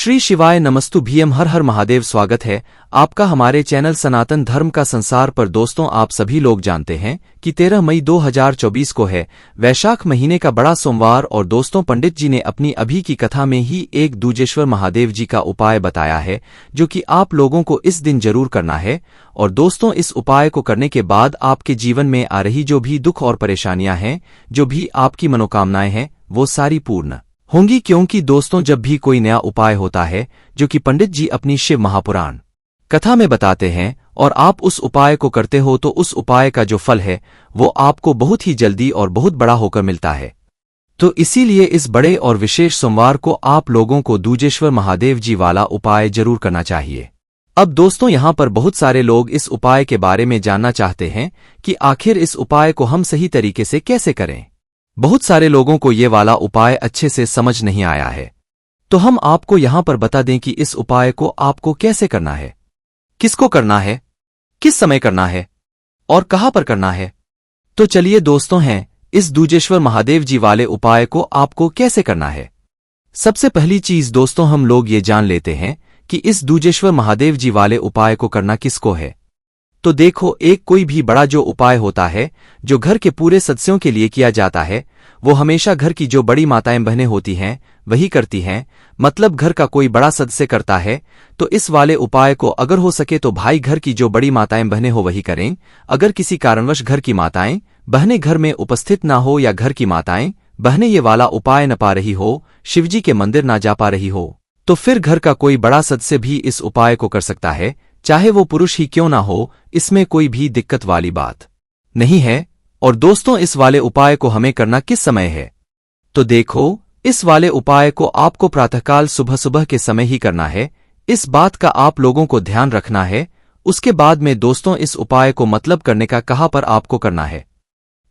श्री शिवाय नमस्तु भीम हर हर महादेव। स्वागत है आपका हमारे चैनल सनातन धर्म का संसार पर। दोस्तों, आप सभी लोग जानते हैं कि 13 मई 2024 को है वैशाख महीने का बड़ा सोमवार। और दोस्तों, पंडित जी ने अपनी अभी की कथा में ही एक दूजेश्वर महादेव जी का उपाय बताया है जो कि आप लोगों को इस दिन जरूर करना है। और दोस्तों, इस उपाय को करने के बाद आपके जीवन में आ रही जो भी दुख और परेशानियां हैं, जो भी आपकी मनोकामनाएं हैं, वो सारी पूर्ण होंगी। क्योंकि दोस्तों, जब भी कोई नया उपाय होता है जो कि पंडित जी अपनी शिव महापुराण कथा में बताते हैं और आप उस उपाय को करते हो, तो उस उपाय का जो फल है वो आपको बहुत ही जल्दी और बहुत बड़ा होकर मिलता है। तो इसीलिए इस बड़े और विशेष सोमवार को आप लोगों को दूजेश्वर महादेव जी वाला उपाय जरूर करना चाहिए। अब दोस्तों, यहाँ पर बहुत सारे लोग इस उपाय के बारे में जानना चाहते हैं कि आखिर इस उपाय को हम सही तरीके से कैसे करें। बहुत सारे लोगों को ये वाला उपाय अच्छे से समझ नहीं आया है, तो हम आपको यहां पर बता दें कि इस उपाय को आपको कैसे करना है, किसको करना है, किस समय करना है और कहां पर करना है। तो चलिए दोस्तों, हैं इस दूजेश्वर महादेव जी वाले उपाय को आपको कैसे करना है। सबसे पहली चीज दोस्तों, हम लोग ये जान लेते हैं कि इस दूजेश्वर महादेव जी वाले उपाय को करना किसको है। तो देखो, एक कोई भी बड़ा जो उपाय होता है जो घर के पूरे सदस्यों के लिए किया जाता है, वो हमेशा घर की जो बड़ी माताएं बहनें होती हैं वही करती हैं। मतलब घर का कोई बड़ा सदस्य करता है तो इस वाले उपाय को अगर हो सके तो भाई घर की जो बड़ी माताएं बहनें हो वही करें। अगर किसी कारणवश घर की माताएं बहनें घर में उपस्थित ना हो या घर की माताएं बहनें ये वाला उपाय न पा रही हो, शिवजी के मंदिर ना जा पा रही हो, तो फिर घर का कोई बड़ा सदस्य भी इस उपाय को कर सकता है, चाहे वो पुरुष ही क्यों ना हो। इसमें कोई भी दिक्कत वाली बात नहीं है। और दोस्तों, इस वाले उपाय को हमें करना किस समय है। तो देखो, इस वाले उपाय को आपको प्रातःकाल सुबह सुबह के समय ही करना है। इस बात का आप लोगों को ध्यान रखना है। उसके बाद में दोस्तों, इस उपाय को मतलब करने का कहाँ पर आपको करना है।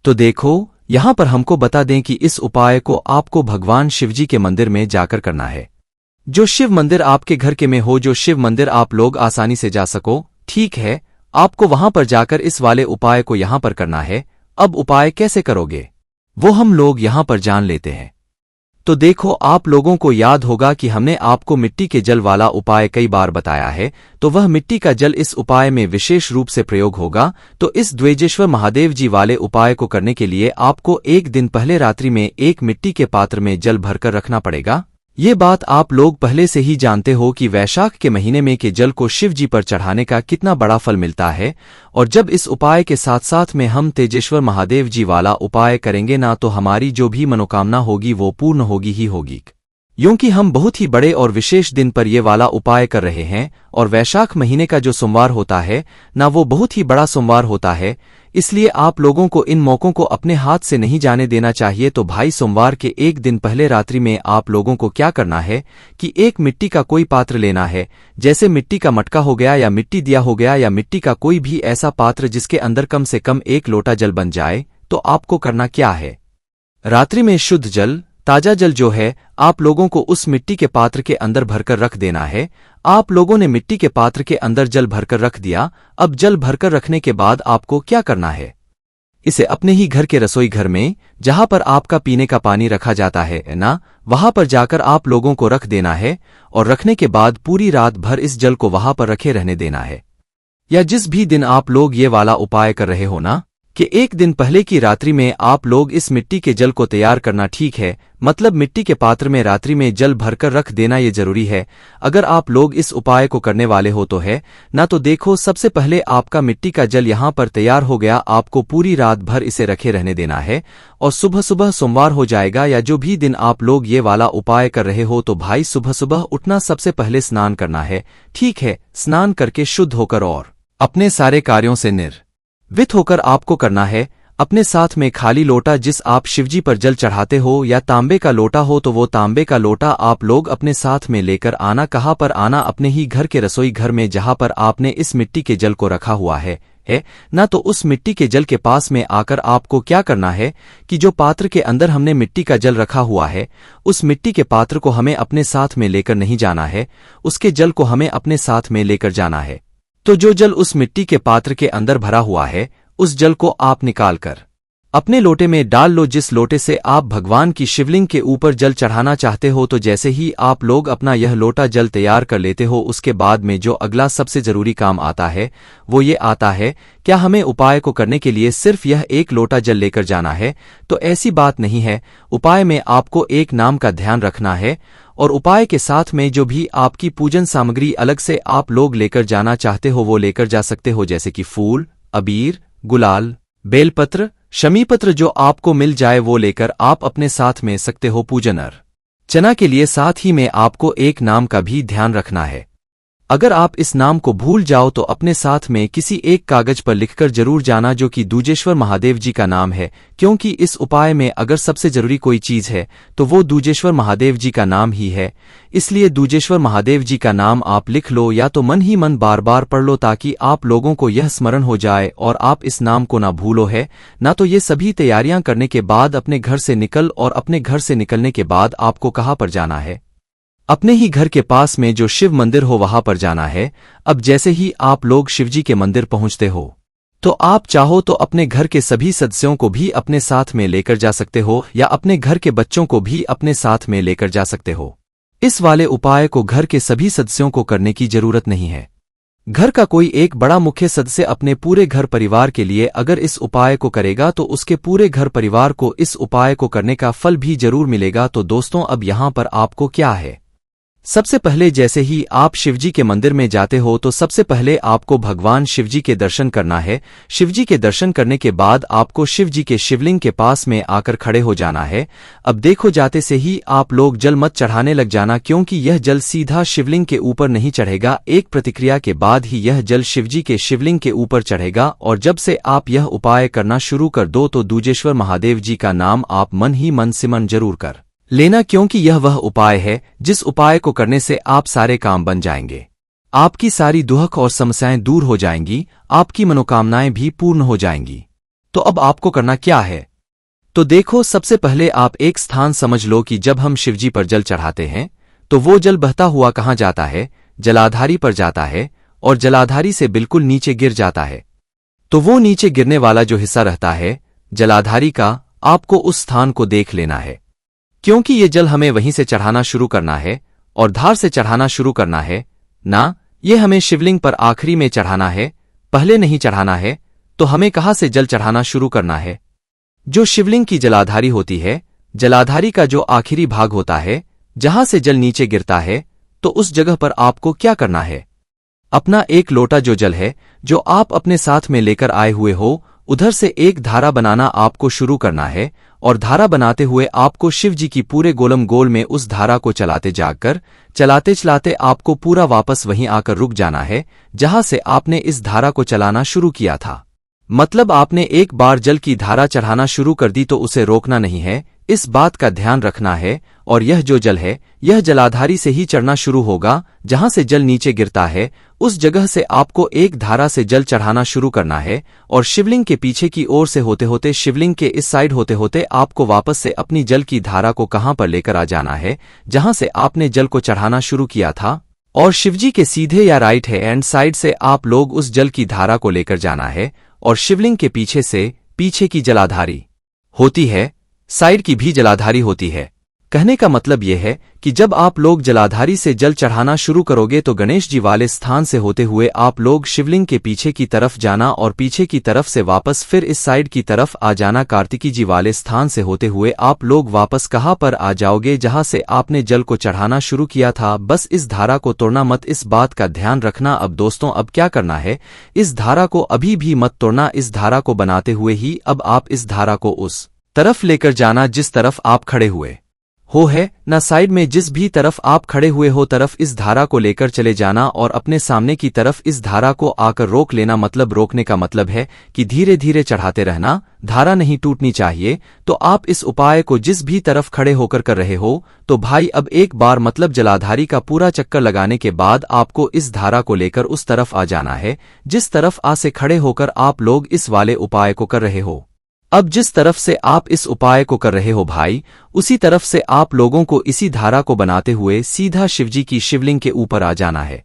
तो देखो, यहां पर हमको बता दें कि इस उपाय को आपको भगवान शिवजी के मंदिर में जाकर करना है। जो शिव मंदिर आपके घर के में हो, जो शिव मंदिर आप लोग आसानी से जा सको, ठीक है, आपको वहां पर जाकर इस वाले उपाय को यहां पर करना है। अब उपाय कैसे करोगे वो हम लोग यहां पर जान लेते हैं। तो देखो, आप लोगों को याद होगा कि हमने आपको मिट्टी के जल वाला उपाय कई बार बताया है, तो वह मिट्टी का जल इस उपाय में विशेष रूप से प्रयोग होगा। तो इस द्वेजेश्वर महादेव जी वाले उपाय को करने के लिए आपको एक दिन पहले रात्रि में एक मिट्टी के पात्र में जल भरकर रखना पड़ेगा। ये बात आप लोग पहले से ही जानते हो कि वैशाख के महीने में के जल को शिव जी पर चढ़ाने का कितना बड़ा फल मिलता है। और जब इस उपाय के साथ साथ में हम तेजेश्वर महादेव जी वाला उपाय करेंगे ना, तो हमारी जो भी मनोकामना होगी वो पूर्ण होगी ही होगी। क्योंकि हम बहुत ही बड़े और विशेष दिन पर ये वाला उपाय कर रहे हैं। और वैशाख महीने का जो सोमवार होता है ना, वो बहुत ही बड़ा सोमवार होता है। इसलिए आप लोगों को इन मौकों को अपने हाथ से नहीं जाने देना चाहिए। तो भाई, सोमवार के एक दिन पहले रात्रि में आप लोगों को क्या करना है कि एक मिट्टी का कोई पात्र लेना है, जैसे मिट्टी का मटका हो गया या मिट्टी दिया हो गया या मिट्टी का कोई भी ऐसा पात्र जिसके अंदर कम से कम 1 लोटा जल बन जाए। तो आपको करना क्या है, रात्रि में शुद्ध जल, ताजा जल जो है, आप लोगों को उस मिट्टी के पात्र के अंदर भरकर रख देना है। आप लोगों ने मिट्टी के पात्र के अंदर जल भरकर रख दिया। अब जल भरकर रखने के बाद आपको क्या करना है, इसे अपने ही घर के रसोई घर में, जहां पर आपका पीने का पानी रखा जाता है ना, वहां पर जाकर आप लोगों को रख देना है। और रखने के बाद पूरी रात भर इस जल को वहां पर रखे रहने देना है। या जिस भी दिन आप लोग ये वाला उपाय कर रहे हो ना, कि एक दिन पहले की रात्रि में आप लोग इस मिट्टी के जल को तैयार करना, ठीक है। मतलब मिट्टी के पात्र में रात्रि में जल भरकर रख देना ये जरूरी है। अगर आप लोग इस उपाय को करने वाले हो तो है ना। तो देखो, सबसे पहले आपका मिट्टी का जल यहां पर तैयार हो गया। आपको पूरी रात भर इसे रखे रहने देना है। और सुबह सुबह सोमवार हो जाएगा या जो भी दिन आप लोग ये वाला उपाय कर रहे हो, तो भाई सुबह सुबह उठना, सबसे पहले स्नान करना है, ठीक है। स्नान करके शुद्ध होकर और अपने सारे कार्यों से वित होकर आपको करना है। अपने साथ में खाली लोटा, जिस आप शिवजी पर जल चढ़ाते हो, या तांबे का लोटा हो तो वो तांबे का लोटा आप लोग अपने साथ में लेकर आना। कहाँ पर आना, अपने ही घर के रसोई घर में, जहां पर आपने इस मिट्टी के जल को रखा हुआ है ना। तो उस मिट्टी के जल के पास में आकर आपको क्या करना है कि जो पात्र के अंदर हमने मिट्टी का जल रखा हुआ है, उस मिट्टी के पात्र को हमें अपने साथ में लेकर नहीं जाना है, उसके जल को हमें अपने साथ में लेकर जाना है। तो जो जल उस मिट्टी के पात्र के अंदर भरा हुआ है, उस जल को आप निकाल कर अपने लोटे में डाल लो। जिस लोटे से आप भगवान की शिवलिंग के ऊपर जल चढ़ाना चाहते हो, तो जैसे ही आप लोग अपना यह लोटा जल तैयार कर लेते हो, उसके बाद में जो अगला सबसे जरूरी काम आता है वो ये आता है, क्या हमें उपाय को करने के लिए सिर्फ यह एक लोटा जल लेकर जाना है? तो ऐसी बात नहीं है। उपाय में आपको एक नाम का ध्यान रखना है, और उपाय के साथ में जो भी आपकी पूजन सामग्री अलग से आप लोग लेकर जाना चाहते हो वो लेकर जा सकते हो, जैसे कि फूल, अबीर, गुलाल, बेलपत्र, शमीपत्र जो आपको मिल जाए वो लेकर आप अपने साथ में सकते हो। पूजन अर्चना के लिए साथ ही में आपको एक नाम का भी ध्यान रखना है। अगर आप इस नाम को भूल जाओ तो अपने साथ में किसी एक कागज पर लिखकर जरूर जाना, जो कि दूजेश्वर महादेव जी का नाम है, क्योंकि इस उपाय में अगर सबसे जरूरी कोई चीज है तो वो दूजेश्वर महादेव जी का नाम ही है। इसलिए दूजेश्वर महादेव जी का नाम आप लिख लो, या तो मन ही मन बार बार पढ़ लो, ताकि आप लोगों को यह स्मरण हो जाए और आप इस नाम को ना भूलो है ना। तो ये सभी तैयारियां करने के बाद अपने घर से निकल, और अपने घर से निकलने के बाद आपको कहाँ पर जाना है? अपने ही घर के पास में जो शिव मंदिर हो वहां पर जाना है। अब जैसे ही आप लोग शिवजी के मंदिर पहुंचते हो तो आप चाहो तो अपने घर के सभी सदस्यों को भी अपने साथ में लेकर जा सकते हो, या अपने घर के बच्चों को भी अपने साथ में लेकर जा सकते हो। इस वाले उपाय को घर के सभी सदस्यों को करने की जरूरत नहीं है। घर का कोई एक बड़ा मुख्य सदस्य अपने पूरे घर परिवार के लिए अगर इस उपाय को करेगा तो उसके पूरे घर परिवार को इस उपाय को करने का फल भी जरूर मिलेगा। तो दोस्तों, अब यहां पर आपको क्या है, सबसे पहले जैसे ही आप शिवजी के मंदिर में जाते हो तो सबसे पहले आपको भगवान शिवजी के दर्शन करना है। शिवजी के दर्शन करने के बाद आपको शिवजी के शिवलिंग के पास में आकर खड़े हो जाना है। अब देखो, जाते से ही आप लोग जल मत चढ़ाने लग जाना, क्योंकि यह जल सीधा शिवलिंग के ऊपर नहीं चढ़ेगा। एक प्रतिक्रिया के बाद ही यह जल शिवजी के शिवलिंग के ऊपर चढ़ेगा। और जब से आप यह उपाय करना शुरू कर दो तो दूजेश्वर महादेव जी का नाम आप मन ही मन सिमरन जरूर कर लेना, क्योंकि यह वह उपाय है जिस उपाय को करने से आप सारे काम बन जाएंगे, आपकी सारी दुख और समस्याएं दूर हो जाएंगी, आपकी मनोकामनाएं भी पूर्ण हो जाएंगी। तो अब आपको करना क्या है? तो देखो, सबसे पहले आप एक स्थान समझ लो कि जब हम शिवजी पर जल चढ़ाते हैं तो वो जल बहता हुआ कहाँ जाता है? जलाधारी पर जाता है, और जलाधारी से बिल्कुल नीचे गिर जाता है। तो वो नीचे गिरने वाला जो हिस्सा रहता है जलाधारी का, आपको उस स्थान को देख लेना है, क्योंकि ये जल हमें वहीं से चढ़ाना शुरू करना है और धार से चढ़ाना शुरू करना है ना। ये हमें शिवलिंग पर आखिरी में चढ़ाना है, पहले नहीं चढ़ाना है। तो हमें कहाँ से जल चढ़ाना शुरू करना है? जो शिवलिंग की जलाधारी होती है, जलाधारी का जो आखिरी भाग होता है जहां से जल नीचे गिरता है, तो उस जगह पर आपको क्या करना है? अपना एक लोटा जो जल है जो आप अपने साथ में लेकर आए हुए हो, उधर से एक धारा बनाना आपको शुरू करना है। और धारा बनाते हुए आपको शिवजी की पूरे गोलम गोल में उस धारा को चलाते जाकर, चलाते चलाते आपको पूरा वापस वहीं आकर रुक जाना है जहां से आपने इस धारा को चलाना शुरू किया था। मतलब आपने एक बार जल की धारा चढ़ाना शुरू कर दी तो उसे रोकना नहीं है, इस बात का ध्यान रखना है। और यह जो जल है यह जलाधारी से ही चढ़ना शुरू होगा, जहां से जल नीचे गिरता है उस जगह से आपको एक धारा से जल चढ़ाना शुरू करना है। और शिवलिंग के पीछे की ओर से होते होते, शिवलिंग के इस साइड होते होते आपको वापस से अपनी जल की धारा को कहां पर लेकर आ जाना है, जहां से आपने जल को चढ़ाना शुरू किया था। और शिवजी के सीधे या राइट हैंड साइड से आप लोग उस जल की धारा को लेकर जाना है। और शिवलिंग के पीछे से, पीछे की जलाधारी होती है, साइड की भी जलाधारी होती है। कहने का मतलब यह है कि जब आप लोग जलाधारी से जल चढ़ाना शुरू करोगे तो गणेश जी वाले स्थान से होते हुए आप लोग शिवलिंग के पीछे की तरफ जाना, और पीछे की तरफ से वापस फिर इस साइड की तरफ आ जाना। कार्तिकी जी वाले स्थान से होते हुए आप लोग वापस कहां पर आ जाओगे? जहां से आपने जल को चढ़ाना शुरू किया था। बस इस धारा को तोड़ना मत, इस बात का ध्यान रखना। अब दोस्तों, अब क्या करना है? इस धारा को अभी भी मत तोड़ना। इस धारा को बनाते हुए ही अब आप इस धारा को उस तरफ लेकर जाना जिस तरफ आप खड़े हुए हो है ना। साइड में जिस भी तरफ आप खड़े हुए हो तरफ इस धारा को लेकर चले जाना, और अपने सामने की तरफ इस धारा को आकर रोक लेना। मतलब रोकने का मतलब है कि धीरे धीरे चढ़ाते रहना, धारा नहीं टूटनी चाहिए। तो आप इस उपाय को जिस भी तरफ खड़े होकर कर रहे हो तो भाई अब एक बार मतलब जलाधारी का पूरा चक्कर लगाने के बाद आपको इस धारा को लेकर उस तरफ आ जाना है जिस तरफ आ से खड़े होकर आप लोग इस वाले उपाय को कर रहे हो। अब जिस तरफ से आप इस उपाय को कर रहे हो भाई, उसी तरफ से आप लोगों को इसी धारा को बनाते हुए सीधा शिवजी की शिवलिंग के ऊपर आ जाना है।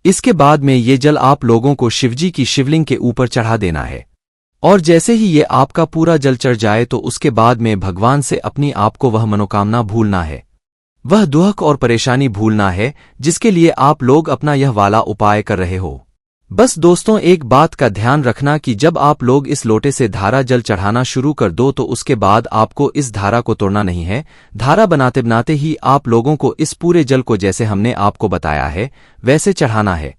इसके बाद में ये जल आप लोगों को शिवजी की शिवलिंग के ऊपर चढ़ा देना है। और जैसे ही ये आपका पूरा जल चढ़ जाए तो उसके बाद में भगवान से अपनी आपको वह मनोकामना भूलना है, वह दुख और परेशानी भूलना है जिसके लिए आप लोग अपना यह वाला उपाय कर रहे हो। बस दोस्तों एक बात का ध्यान रखना कि जब आप लोग इस लोटे से धारा जल चढ़ाना शुरू कर दो तो उसके बाद आपको इस धारा को तोड़ना नहीं है। धारा बनाते बनाते ही आप लोगों को इस पूरे जल को जैसे हमने आपको बताया है वैसे चढ़ाना है।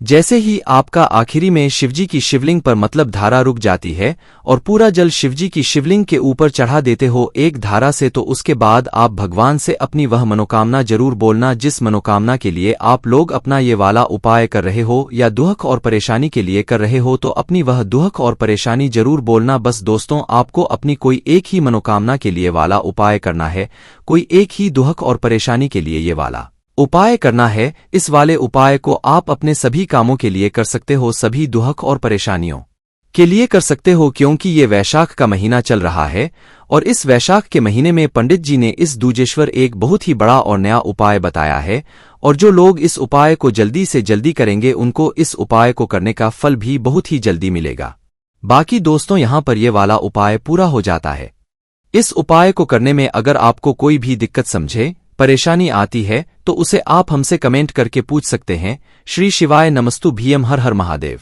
जैसे ही आपका आखिरी में शिवजी की शिवलिंग पर मतलब धारा रुक जाती है और पूरा जल शिवजी की शिवलिंग के ऊपर चढ़ा देते हो एक धारा से, तो उसके बाद आप भगवान से अपनी वह मनोकामना जरूर बोलना जिस मनोकामना के लिए आप लोग अपना ये वाला उपाय कर रहे हो या दुख और परेशानी के लिए कर रहे हो, तो अपनी वह दुख और परेशानी जरूर बोलना। बस दोस्तों आपको अपनी कोई एक ही मनोकामना के लिए वाला उपाय करना है, कोई एक ही दुख और परेशानी के लिए ये वाला उपाय करना है। इस वाले उपाय को आप अपने सभी कामों के लिए कर सकते हो, सभी दुख और परेशानियों के लिए कर सकते हो, क्योंकि ये वैशाख का महीना चल रहा है और इस वैशाख के महीने में पंडित जी ने इस दूजेश्वर एक बहुत ही बड़ा और नया उपाय बताया है और जो लोग इस उपाय को जल्दी से जल्दी करेंगे उनको इस उपाय को करने का फल भी बहुत ही जल्दी मिलेगा। बाकी दोस्तों यहाँ पर ये वाला उपाय पूरा हो जाता है। इस उपाय को करने में अगर आपको कोई भी दिक्कत समझे परेशानी आती है तो उसे आप हमसे कमेंट करके पूछ सकते हैं। श्री शिवाय नमस्तु भीम हर हर महादेव।